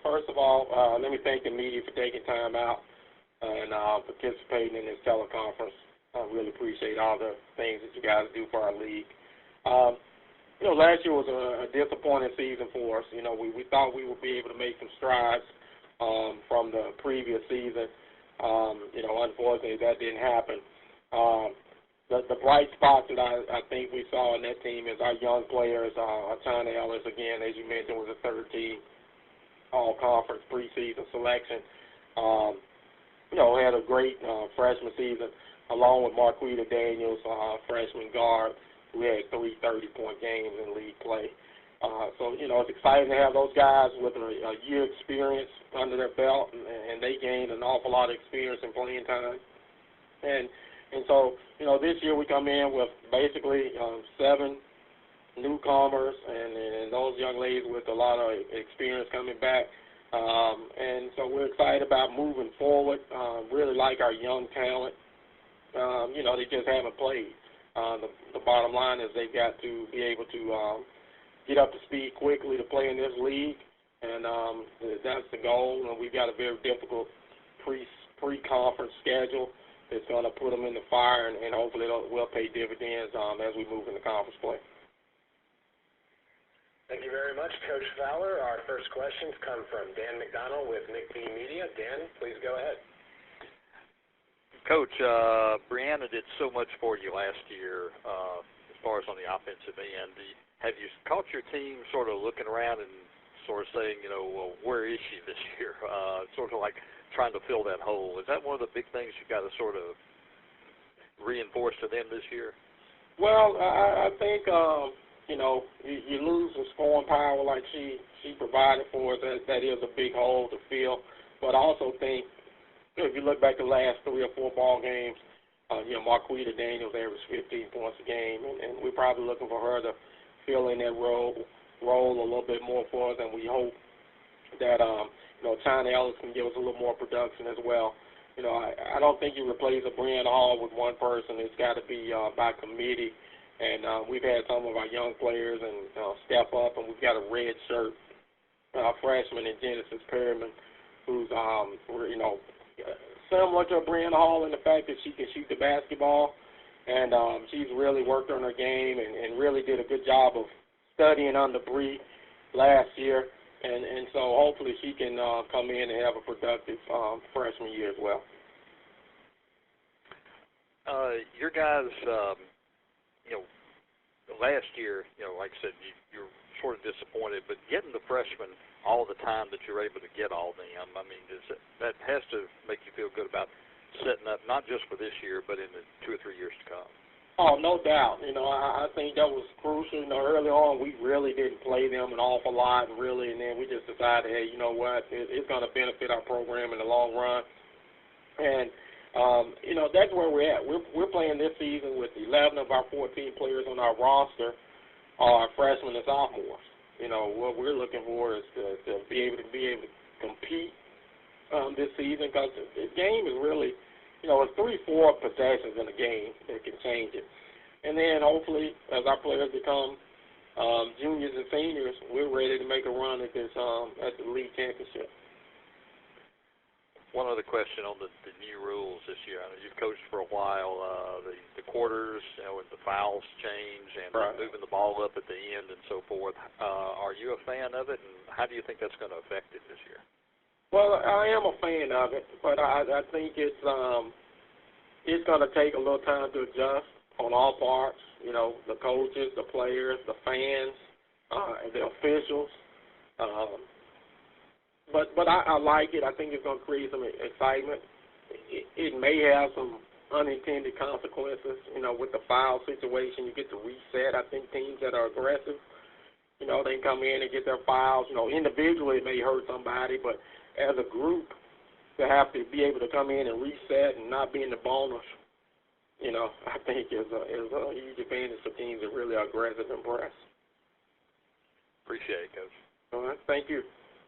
first of all, let me thank the media for taking time out and participating in this teleconference. I really appreciate all the things that you guys do for our league. Last year was a disappointing season for us. We thought we would be able to make some strides from the previous season. Unfortunately, that didn't happen. The bright spots that I think we saw in that team is our young players. China Ellis, again, as you mentioned, was a third-team all-conference preseason selection. Had a great freshman season, along with Marquita Daniels, freshman guard, who had 3 30-point games in league play. It's exciting to have those guys with a year experience under their belt, and they gained an awful lot of experience in playing time. And so, this year we come in with basically 7 newcomers and those young ladies with a lot of experience coming back. And so we're excited about moving forward. Really like our young talent. They just haven't played. The bottom line is they've got to be able to get up to speed quickly to play in this league, and that's the goal. And we've got a very difficult pre-conference schedule that's going to put them in the fire, and hopefully will pay dividends as we move into conference play. Thank you very much, Coach Fowler. Our first questions come from Dan McDonald with McD Media. Dan, please go ahead. Coach, Brianna did so much for you last year as far as on the offensive end. Have you caught your team sort of looking around and sort of saying, well, where is she this year? Sort of like trying to fill that hole. Is that one of the big things you got to sort of reinforce to them this year? Well, I think, you lose some scoring power like she provided for us. That is a big hole to fill. But I also think, if you look back the last 3 or 4 ball games, Marquita Daniels averaged 15 points a game, and we're probably looking for her to fill in that role a little bit more for us, and we hope that China Ellis can give us a little more production as well. I don't think you replace a Brianna Hall with one person. It's got to be by committee, and we've had some of our young players and step up, and we've got a red shirt freshman in Genesis Perriman, who's similar to Brianna Hall in the fact that she can shoot the basketball, and she's really worked on her game and really did a good job of studying under Bree last year, and so hopefully she can come in and have a productive freshman year as well. Your guys, last year, like I said, you're sort of disappointed, but getting the freshmen all the time that you're able to get all them, I mean, that has to make you feel good about setting up not just for this year, but in the 2 or 3 years to come. Oh, no doubt. I think that was crucial. Early on we really didn't play them an awful lot, really, and then we just decided, hey, you know what, it's going to benefit our program in the long run. And, that's where we're at. We're playing this season with 11 of our 14 players on our roster are freshmen and sophomores. What we're looking for is to be able to compete this season, because the game is really, it's 3-4 possessions in a game that can change it. And then hopefully, as our players become juniors and seniors, we're ready to make a run at the league championship. One other question on the new rules this year. I know you've coached for a while. The quarters, with the fouls change and right, moving the ball up at the end and so forth. Are you a fan of it, and how do you think that's going to affect it this year? Well, I am a fan of it, but I think it's going to take a little time to adjust on all parts. The coaches, the players, the fans, the officials. But I like it. I think it's going to create some excitement. It may have some unintended consequences. With the foul situation, you get to reset. I think teams that are aggressive, they can come in and get their fouls. Individually it may hurt somebody, but as a group, to have to be able to come in and reset and not be in the bonus, I think is a huge advantage for teams that really are aggressive and press. Appreciate it, Coach. All right. Thank you.